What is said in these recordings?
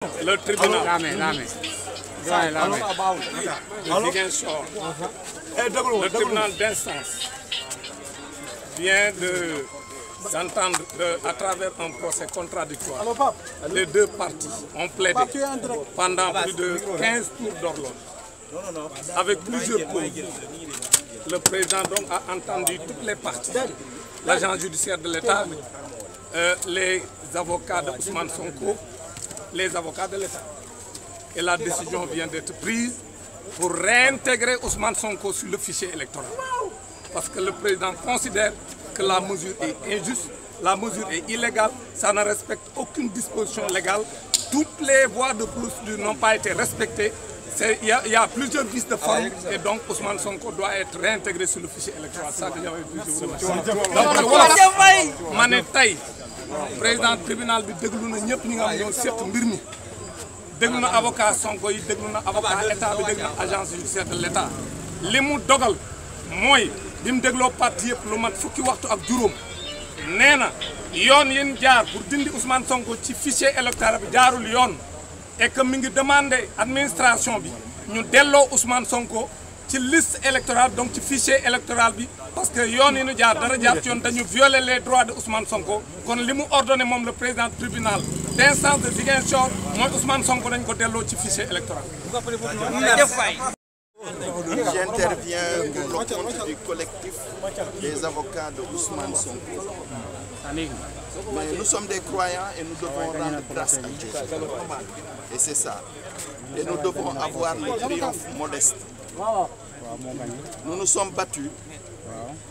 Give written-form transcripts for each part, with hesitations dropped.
Le tribunal le tribunal d'instance vient d'entendre à travers un procès contradictoire. Les deux parties ont plaidé pendant plus de 15 tours d'horloge avec plusieurs causes. Le président donc a entendu toutes les parties, l'agent judiciaire de l'État, les avocats de Ousmane Sonko, les avocats de l'État. Et la décision vient d'être prise pour réintégrer Ousmane Sonko sur le fichier électoral. Parce que le président considère que la mesure est injuste, la mesure est illégale, ça ne respecte aucune disposition légale. Toutes les voies de procédure n'ont pas été respectées. Il y a plusieurs vices de forme et donc Ousmane Sonko doit être réintégré sur le fichier électoral. Ça que j'avais dit, je vous remercie. Donc ma ne tey président tribunal bi déglu na ñëpp ñi nga xam ñoo seq mbir mi déglu na avocat Sonko yi déglu na avocat état bi déglu na agence judiciaire de l'état li mu dogal mooy bi mu dégloo parti yëpp lu mat fukki waxtu ak juróom nee na yoon yin jaar pour dindi Ousmane Sonko ci fichier électoral bi jaarul yoon et que mi ngi demandé administration bi ñu delloo Ousmane Sonko ci liste électorale donc ci fichier électoral bi parce que yoon yi ñu jaar dara jaar ci yoon dañu violer les droits de Ousmane Sonko kon li mu ordonné moom le président tribunal d'instance de Ziguinchor mooy Ousmane Sonko dañ ko delloo ci fichier électoral. J'interviens pour le compte du collectif des avocats de Ousmane Sonko. Mais nous sommes des croyants et nous devons rendre grâce à Dieu. Et c'est ça. Et nous devons avoir le triomphe modeste. Nous nous sommes battus.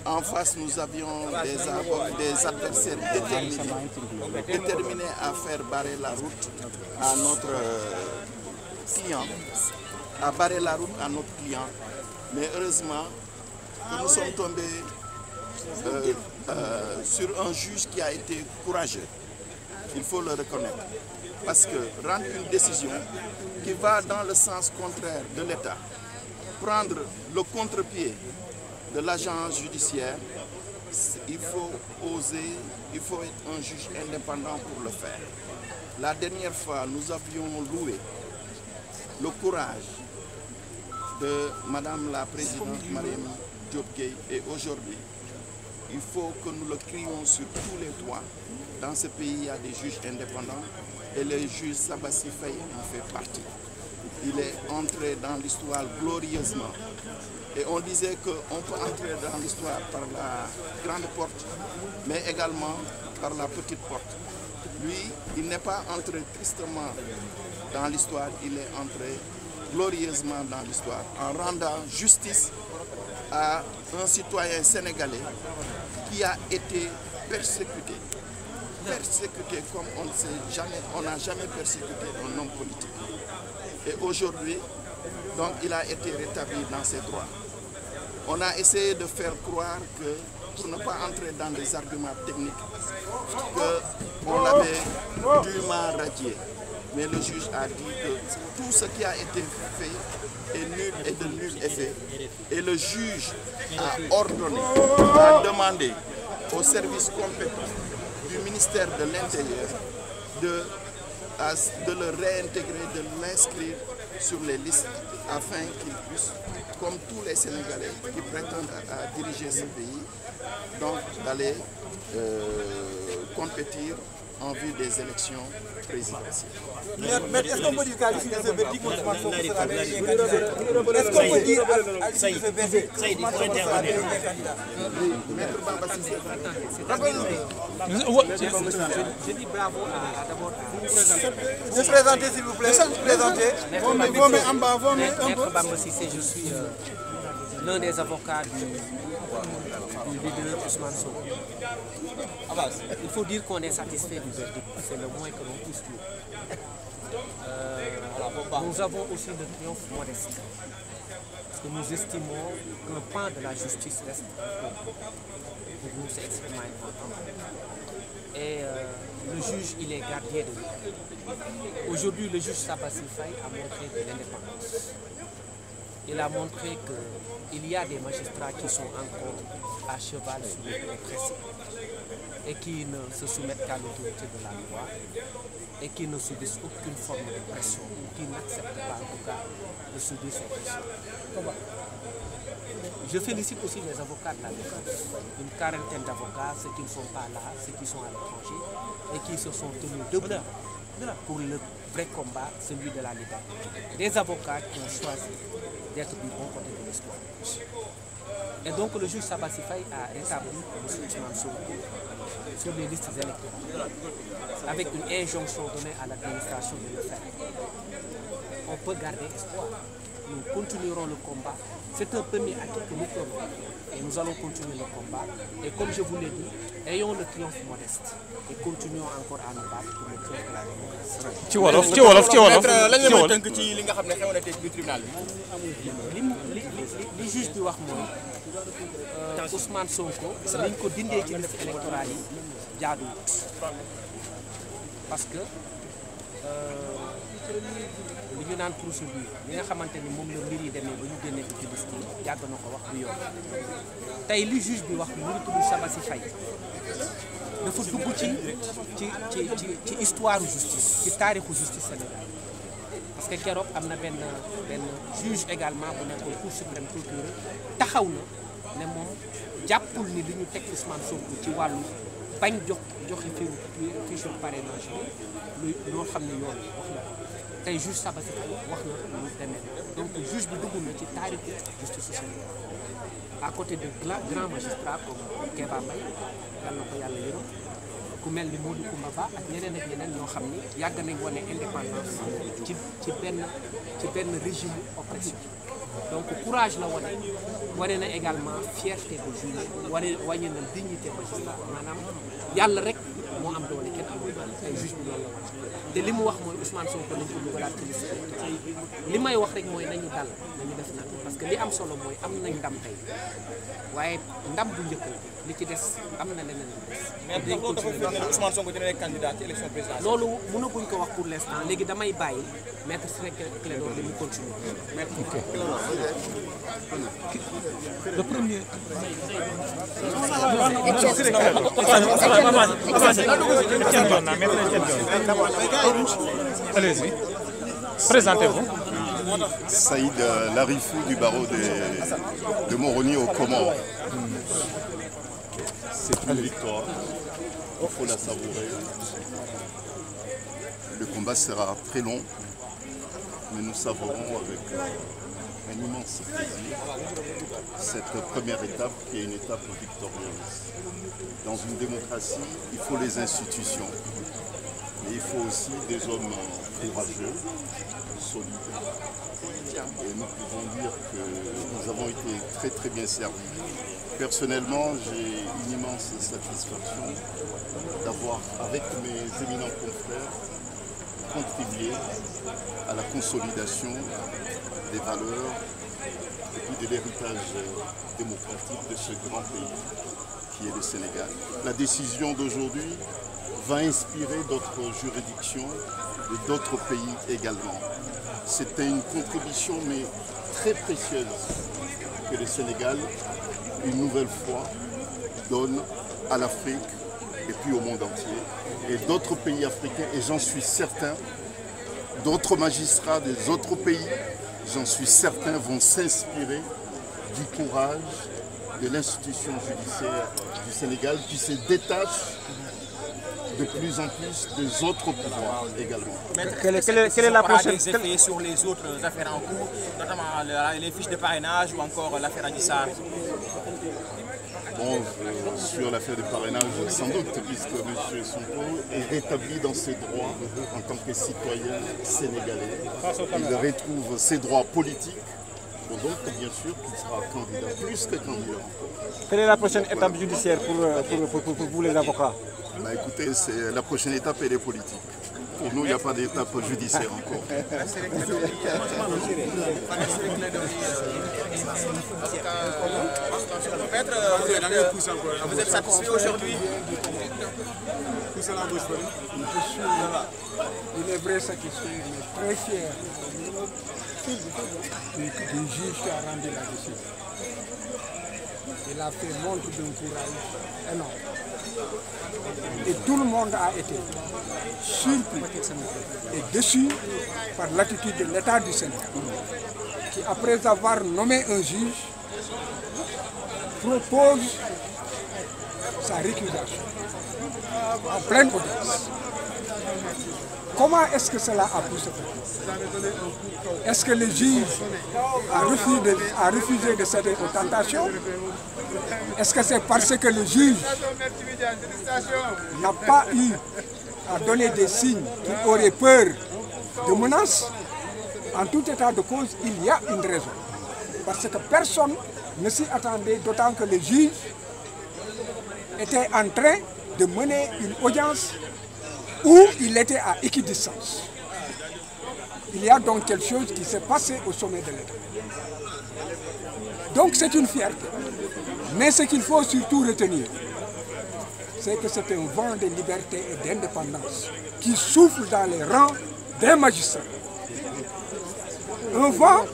En face, nous avions des adversaires déterminés à faire barrer la route à notre client. À barrer la route à notre client. Mais heureusement, nous sommes tombés sur un juge qui a été courageux. Il faut le reconnaître. Parce que rendre une décision qui va dans le sens contraire de l'État, prendre le contre-pied de l'agent judiciaire, il faut oser, il faut être un juge indépendant pour le faire. La dernière fois, nous avions loué le courage de Madame la Présidente Mariam Diop Gueye et aujourd'hui, il faut que nous le crions sur tous les toits. Dans ce pays, il y a des juges indépendants et le juge Sabassi Faye en fait partie. Il est entré dans l'histoire glorieusement. Et on disait qu'on peut entrer dans l'histoire par la grande porte, mais également par la petite porte. Lui, il n'est pas entré tristement dans l'histoire, il est entré glorieusement dans l'histoire, en rendant justice à un citoyen sénégalais qui a été persécuté. Persécuté comme on n'a jamais persécuté un homme politique. Et aujourd'hui, donc, il a été rétabli dans ses droits. On a essayé de faire croire que, pour ne pas entrer dans des arguments techniques, qu'on l'avait dûment radié. Mais le juge a dit que tout ce qui a été fait est nul et de nul effet. Et le juge a ordonné, a demandé aux services compétents du ministère de l'Intérieur de le réintégrer, de l'inscrire sur les listes afin qu'il puisse, comme tous les Sénégalais qui prétendent à diriger ce pays, donc d'aller compétir en vue des élections présidentielles. Mais est-ce qu'on peut dire qualifier ce verdict contre Ousmane Sonko sera est-ce qu'on peut dire qualifier ce verdict contre Ousmane Sonko sera candidat? Maître Bamba Cissé. Je dis bravo d'abord à Vous présentez s'il vous plaît. Présentez. Maître Bamba Cissé, je suis l'un des avocats du leader Ousmane Sonko. Il faut dire qu'on est satisfait du verdict, c'est le moins que l'on puisse dire. Nous avons aussi le triomphe modeste, parce que nous estimons qu'un pan de la justice reste pour nous, c'est extrêmement important. Et le juge, il est gardien de lui. Aujourd'hui, le juge Sabassi Faye a montré de l'indépendance. il a montré qu'il y a des magistrats qui sont encore à cheval sur les principes et qui ne se soumettent qu'à l'autorité de la loi et qui ne subissent aucune forme de pression ou qui n'acceptent pas en tout cas de subir cette pression. Je félicite aussi les avocats de la défense, une quarantaine d'avocats, ceux qui ne sont pas là, ceux qui sont à l'étranger et qui se sont tenus debout pour le vrai combat, celui de la liberté. Des avocats qui ont choisi d'être du bon côté de l'histoire. Et donc le juge Sabassi Faye a rétabli M. Ousmane Sonko sur les listes électorales avec une injonction donnée à l'administration de le faire. On peut garder espoir. Nous continuerons le combat. C'est un premier acquis que nous prenons. Et nous allons continuer le combat. Et comme je vous l'ai dit, ayons le triomphe modeste. Et continuons encore à nous battre pour le triomphe de la démocratie. ci wolof lan nga mën tënk ci li nga xam ne xew na tey ci tribunal bi. li juge bi wax mooy Ousmane Sonko liñ ko dindee ci liste électorale yi jaaduwut parce que li ñu naan procédure li nga xamante ni moom la mbir yi demee ba ñu génnee ko ci liste yi yàgg na ko wax bu yoon tey li juge bi wax mu ngi tudd Sabassi Faye dafa dugg ci histoire justice ci taarixu justice Sénégal parce que keroog am na benn juge également bu nekkoon Cour suprême procureur taxaw na ne moom jàppul ni li ñu teg Ousmane Sonko ci wàllu bañ joxe fiche parrainage bi loo xam ne yoon wax na tey juge Sabassi Faye wax na lu demee donc juge bi dugg na ci taarixu justice Sénégal à côté de grands magistrats comme Kéba Mbaye yal na ko yàlla yërëm ku mel ni Modou Coumba Ba ak ñeneen ñoo xam ni yàgg nañ wane indépendance ci benn régime oppressif donc courage la wane na également fierté de juge wàññi na dignité magistrat maanaam yàlla rek moo am doole kenn amul doole ay juge bi loolu la wax te li mu wax mooy Ousmane Sonko nañ ko dugalaat ci liste li may wax rek mooy nañu dal nañu def nag parce que li am solo mooy am nañ ndam tey waaye ndam bu njëkk li ci des am na leneen lu des. mais loolu dafa firndeel ne Ousmane Sonko dina nekk candidat ci élection présidentielle. loolu mënaguñ ko wax pour l' instant léegi damay bàyyi maître Ciré Clédor Ly mu continuer. Le premier. Allez-y. Présentez-vous. Saïd Larifou du barreau de Moroni aux Comores. C'est une victoire, il faut la savourer. Le combat sera très long, mais nous savourons avec un immense plaisir cette première étape qui est une étape victorieuse. Dans une démocratie, il faut les institutions, mais il faut aussi des hommes courageux, solides. Et nous pouvons dire que nous avons été très bien servis. Personnellement, j'ai une immense satisfaction d'avoir, avec mes éminents confrères, contribué à la consolidation des valeurs et puis de l'héritage démocratique de ce grand pays qui est le Sénégal. La décision d'aujourd'hui va inspirer d'autres juridictions et d'autres pays également. C'était une contribution mais très précieuse que le Sénégal, une nouvelle fois, donne à l'Afrique et puis au monde entier. Et d'autres pays africains, et j'en suis certain, d'autres magistrats des autres pays, j'en suis certain, vont s'inspirer du courage de l'institution judiciaire du Sénégal qui se détache de plus en plus des autres pouvoirs également. Quelle est la prochaine effet sur les autres affaires en cours, notamment les fiches de parrainage ou encore l'affaire Adji Sarr? Bon, sur l'affaire de parrainage, sans doute, puisque M. Sonko est rétabli dans ses droits en tant que citoyen sénégalais. Il retrouve ses droits politiques. Bon, donc, bien sûr qu'il sera candidat, plus que candidat encore. Quelle est la prochaine étape judiciaire pour vous les avocats? Bah, écoutez, la prochaine étape, elle est politique. Pour nous, il n'y a pas d'étape judiciaire encore. Maître, vous êtes satisfait aujourd'hui? il est vrai satisfait, mais très fier du juge qui a rendu la décision. Il a fait montre d'un courage énorme. Et tout le monde a été surpris et déçu par l'attitude de l'État du Sénégal, qui, après avoir nommé un juge, propose sa récusation en pleine audience. Comment est-ce que cela a pu se faire? Est-ce que le juge a refusé de céder aux tentations? Est-ce que c'est parce que le juge n'a pas eu à donner des signes qu'il aurait peur de menaces? En tout état de cause, il y a une raison. Parce que personne ne s'y attendait, d'autant que le juge était en train de mener une audience où il était à équidistance. Il y a donc quelque chose qui s'est passé au sommet de l'État. Donc c'est une fierté. Mais ce qu'il faut surtout retenir, c'est que c'est un vent de liberté et d'indépendance qui souffle dans les rangs des magistrats. Un vent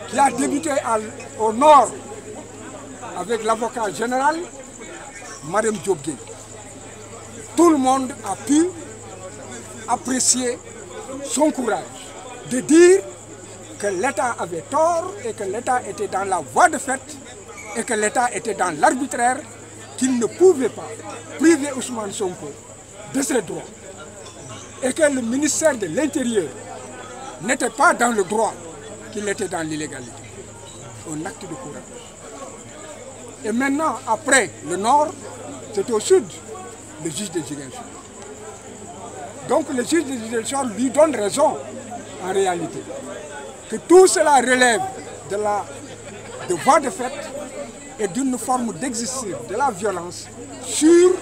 qui a débuté au nord avec l'avocat général, Mme Diop Gueye. Tout le monde a pu apprécier son courage de dire que l'État avait tort et que l'État était dans la voie de fait et que l'État était dans l'arbitraire, qu'il ne pouvait pas priver Ousmane Sonko de ses droits et que le ministère de l'Intérieur n'était pas dans le droit, qu'il était dans l'illégalité. Un acte de courage. Et maintenant, après le nord, c'est au sud, le juge de Ziguinchor. Donc le juge de Ziguinchor lui donne raison, en réalité, que tout cela relève de voie de fait et d'une forme d'exercice de la violence sur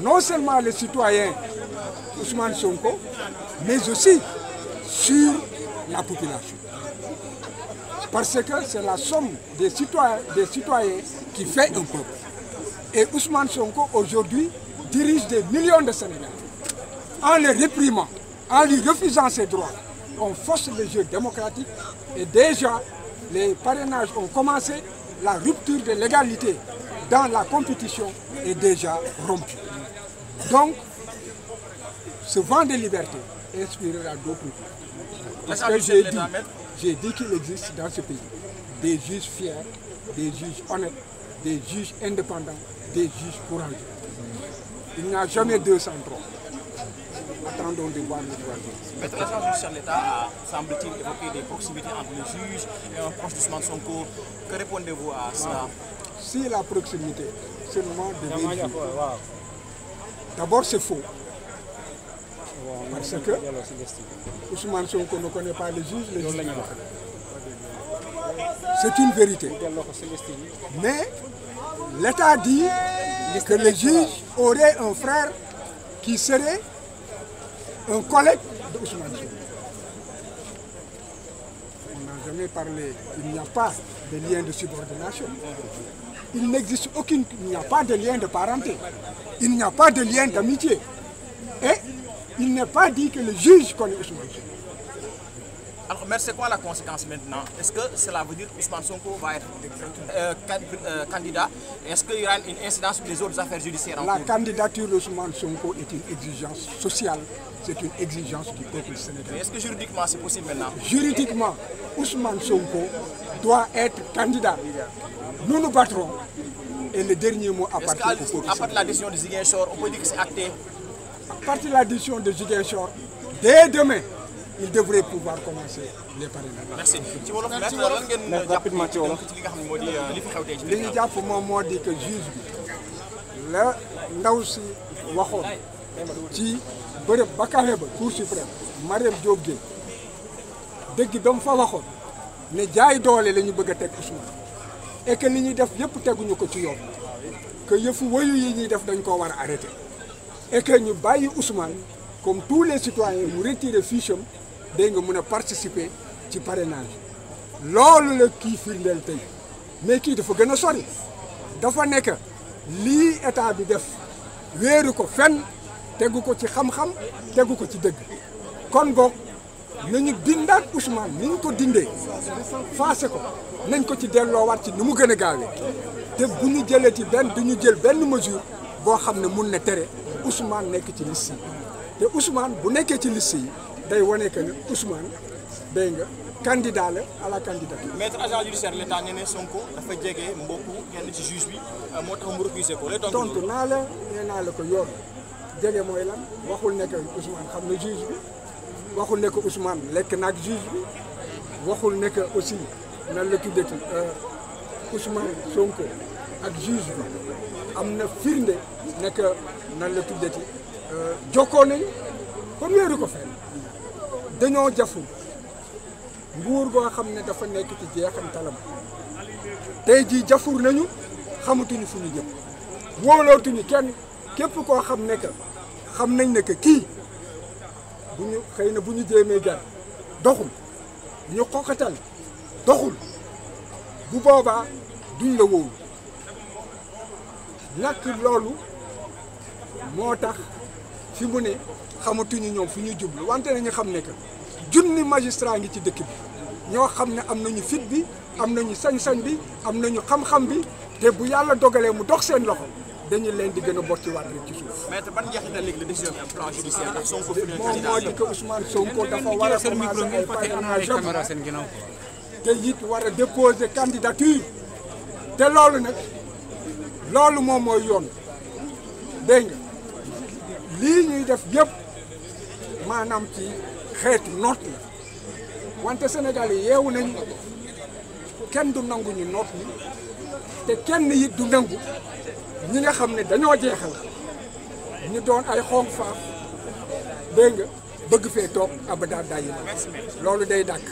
non seulement les citoyens Ousmane Sonko, mais aussi sur la population. Parce que c'est la somme des citoyens qui fait un peuple. Et Ousmane Sonko, aujourd'hui, dirige des millions de Sénégalais. En le réprimant, en lui refusant ses droits, on force le jeu démocratique et déjà, les parrainages ont commencé, la rupture de l'égalité dans la compétition est déjà rompue. Donc, ce vent de liberté inspirera d'autres. Parce que j'ai dit qu'il existe dans ce pays des juges fiers, des juges honnêtes, des juges indépendants, des juges courageux. Il n'y a jamais 203. Attendons de voir le troisième. Maître l'agent judiciaire de l'État a, semble-t-il, évoqué des proximités entre le juge et un proche d'Ousmane Sonko. Que répondez-vous à cela? Si la proximité seulement devait dire, d'abord c'est faux. Parce que Ousmane Sonko ne connaît pas le juge, le juge le connaît. C'est une vérité. Mais l'État dit que le juge aurait un frère qui serait un collègue d'Ousmane Sonko. On n'a jamais parlé, il n'y a pas de lien de subordination. Il n'existe aucune, il n'y a pas de lien de parenté. Il n'y a pas de lien d'amitié. Et il n'est pas dit que le juge connaît Ousmane Sonko. Alors, mais c'est quoi la conséquence maintenant? Est-ce que cela veut dire qu'Ousmane Sonko va être candidat? Est-ce qu'il y aura une incidence sur les autres affaires judiciaires en cours? La candidature d'Ousmane Sonko est une exigence sociale, c'est une exigence du peuple sénégalais. Est-ce que juridiquement c'est possible maintenant? Juridiquement, Ousmane Sonko doit être candidat. Nous nous battrons et le dernier mot appartient au peuple. À partir de la décision de Ziguinchor, on peut dire que c'est acté? À partir de la décision de Ziguinchor, dès demain, il devrait pouvoir commencer les parrainages. Merci. Rapidement, li ñu jàpp moom moo di que juge bi la ndaw si waxoon ci bërëb ba kawe ba Cour suprême Mariam Diop Gueye dëgg ba mu fa waxoon ne jaay doole la ñu bëgg a teg Ousmane et que li ñuy def yëpp teguñu ko ci yoon que yëfu wayu yi ñuy def dañ koo war a arrêter et que ñu bàyyi Ousmane comme tous les citoyens mu retirer fiche am dégg nga mën a participer ci parrainage loolu la kii firndeel tey mais kii dafa gën a sori dafa nekk lii état bi def wéeru ko fenn tegu ko ci xam-xam tegu ko ci dëgg kon boog nañu dindaat Ousmane ni ñu ko dindee faase ko nañ ko ci delloowaat ci ni mu gën a gaawee te bu ñu jëlee ci du ñu jël benn mesure boo xam ne mun na tere Ousmane nekk ci liste yi te Ousmane bu nekkee ci liste yi day wane que ne Ousmane day nga candidat la à la candidature. maître agent judiciaire l'État nee na Sonko dafa jege mbokku kenn ci juge bi moo tax mu refusé ko. tontu naa la nee naa la ko yoon jege mooy lan waxul ne que Ousmane xam na juge bi waxul ne que Ousmane lekk na ak juge bi waxul ne que aussi nan la tuddati Ousmane Sonko ak juge bi am na firnde ne que nan la tuddati jokkoo nañu kon wéeru ko fenn dañoo jaful nguur goo xam ne dafa nekk ci jeexantalam tey jii jafur nañu xamatuñu fu ñu jëm wóolootuñu kenn képp koo xam ne que xam nañ ne que kii bu ñu xëy na bu ñu jéemee jar doxul ñu xoqatal doxul bu boobaa duñ la wóolu ñàkk loolu moo tax fi mu ne xamatuñu ñoom fu ñu jublu wante nañu xam ne que junni magistrat ngi ci dëkk bi ñoo xam ne am nañu fit bi am nañu sañ-sañ bi am nañu xam-xam bi te bu yàlla dogalee mu dox seen loxo dañu leen di gën a bocci waat rek ci suuf. maître ban njeexital léegi la décision bi am plan judiciaire ndax Sonko fi moom moo di que Ousmane Sonko dafa war a commencer ay parrainage te it war a déposer candidature te loolu nag loolu moom mooy yoon dégg nga lii ñuy def yëpp maanaam ci xeetu noot la wante Sénégal yi yeewu nañu kenn du nangu ñu noot ni te kenn it du nangu ñi nga xam ne dañoo jeexal ñu doon ay xonq faaf dégg nga bëgg fee toog abada dayi loolu day dàkk